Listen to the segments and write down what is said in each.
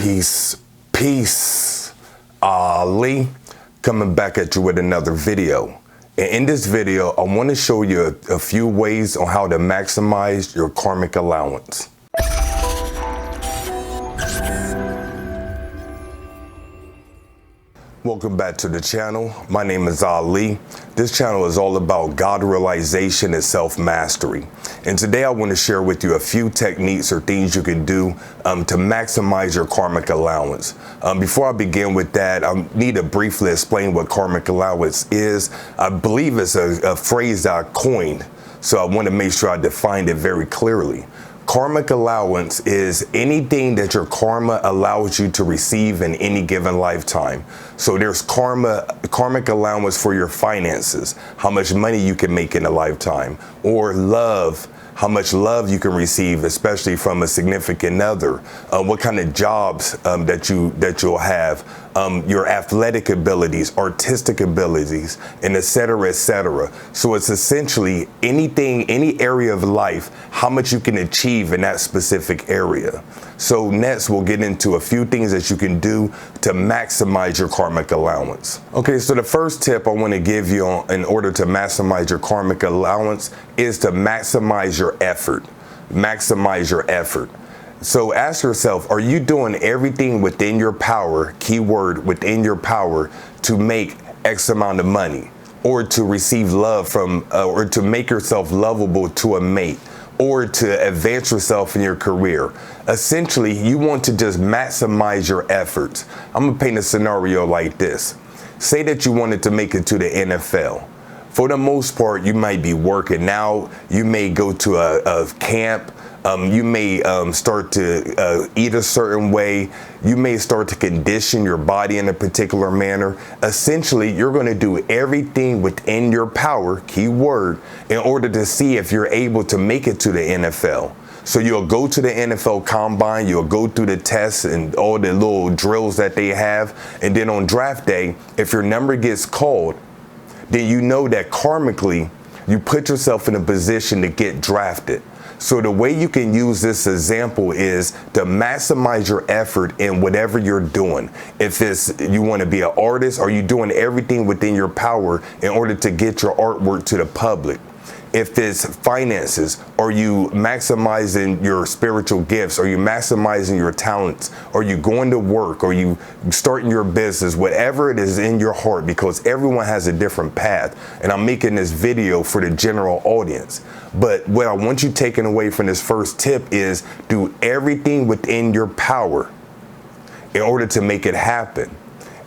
Peace, peace. Ali, coming back at you with another video. And in this video, I want to show you a few ways on how to maximize your karmic allowance. Welcome back to the channel. My name is Ali. This channel is all about God realization and self-mastery. And today I want to share with you a few techniques or things you can do to maximize your karmic allowance. Before I begin with that, I need to briefly explain what karmic allowance is. I believe it's a phrase that I coined, so I want to make sure I define it very clearly. Karmic allowance is anything that your karma allows you to receive in any given lifetime. So there's karmic allowance for your finances, how much money you can make in a lifetime, or love, how much love you can receive, especially from a significant other, what kind of jobs that you'll have, your athletic abilities, artistic abilities, and et cetera, et cetera. So it's essentially anything, any area of life, how much you can achieve in that specific area. So next, we'll get into a few things that you can do to maximize your karmic allowance. Okay, so the first tip I want to give you in order to maximize your karmic allowance is to maximize your effort. Maximize your effort. So ask yourself, are you doing everything within your power, keyword within your power, to make X amount of money, or to receive love from, or to make yourself lovable to a mate, or to advance yourself in your career? Essentially, you want to just maximize your efforts. I'm gonna paint a scenario like this. Say that you wanted to make it to the NFL. For the most part, you might be working out, you may go to a camp, you may start to eat a certain way, you may start to condition your body in a particular manner. Essentially, you're going to do everything within your power, keyword, in order to see if you're able to make it to the NFL. So you'll go to the NFL combine, you'll go through the tests and all the little drills that they have, and then on draft day, if your number gets called, then you know that karmically, you put yourself in a position to get drafted. So the way you can use this example is to maximize your effort in whatever you're doing. If it's you want to be an artist, are you doing everything within your power in order to get your artwork to the public? If it's finances, are you maximizing your spiritual gifts? Are you maximizing your talents? Are you going to work? Are you starting your business? Whatever it is in your heart, because everyone has a different path. And I'm making this video for the general audience. But what I want you taking away from this first tip is do everything within your power in order to make it happen.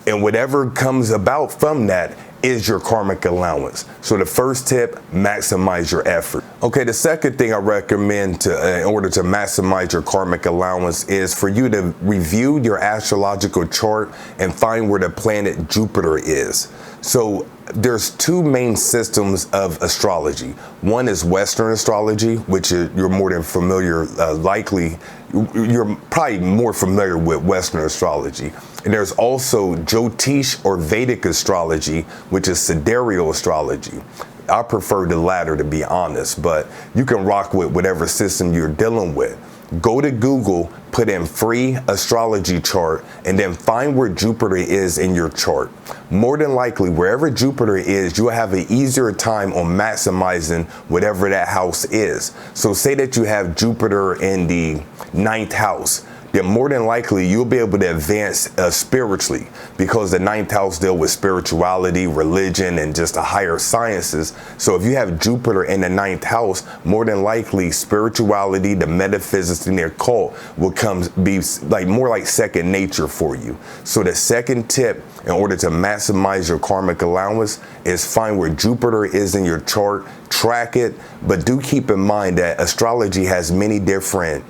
And whatever comes about from that is your karmic allowance. So the first tip, maximize your effort. Okay, the second thing I recommend in order to maximize your karmic allowance is for you to review your astrological chart and find where the planet Jupiter is. So there's two main systems of astrology. One is Western astrology, which you're more than familiar, you're probably more familiar with Western astrology. And there's also Jyotish or Vedic astrology, which is sidereal astrology. I prefer the latter, to be honest, but you can rock with whatever system you're dealing with. Go to Google, put in free astrology chart, and then find where Jupiter is in your chart. More than likely, wherever Jupiter is, you'll have an easier time on maximizing whatever that house is. So say that you have Jupiter in the 9th house. Then more than likely you'll be able to advance spiritually, because the 9th house deals with spirituality, religion, and just the higher sciences. So if you have Jupiter in the 9th house, more than likely spirituality, the metaphysics, and the occult will be more like second nature for you. So the second tip in order to maximize your karmic allowance is find where Jupiter is in your chart, track it, but do keep in mind that astrology has many different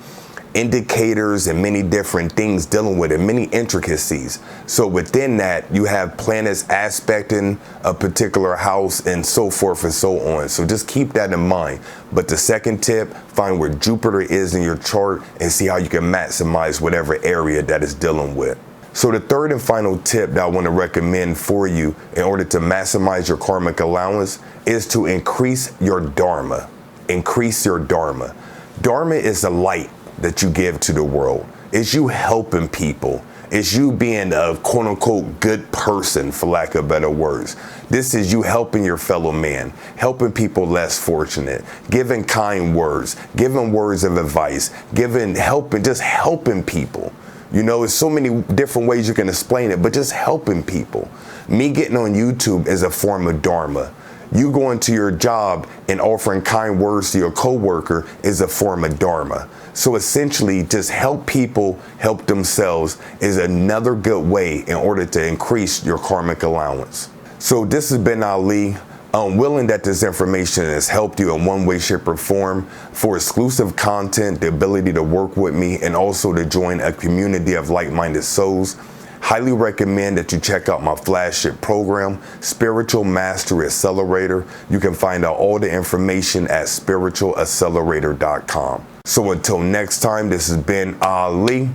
indicators and many different things dealing with it, many intricacies. So within that, you have planets aspecting a particular house and so forth and so on. So just keep that in mind. But the second tip, find where Jupiter is in your chart and see how you can maximize whatever area that is dealing with. So the third and final tip that I want to recommend for you in order to maximize your karmic allowance is to increase your Dharma. Increase your Dharma. Dharma is the light that you give to the world. It's you helping people. It's you being a quote unquote good person, for lack of better words. This is you helping your fellow man, helping people less fortunate, giving kind words, giving words of advice, just helping people. You know, there's so many different ways you can explain it, but just helping people. Me getting on YouTube is a form of Dharma. You going to your job and offering kind words to your coworker is a form of Dharma. So essentially, just help people help themselves is another good way in order to increase your karmic allowance. So this has been Ali. I'm willing that this information has helped you in one way, shape, or form. For exclusive content, the ability to work with me, and also to join a community of like-minded souls, highly recommend that you check out my flagship program, Spiritual Mastery Accelerator. You can find out all the information at spiritualaccelerator.com. So until next time, this has been Ali.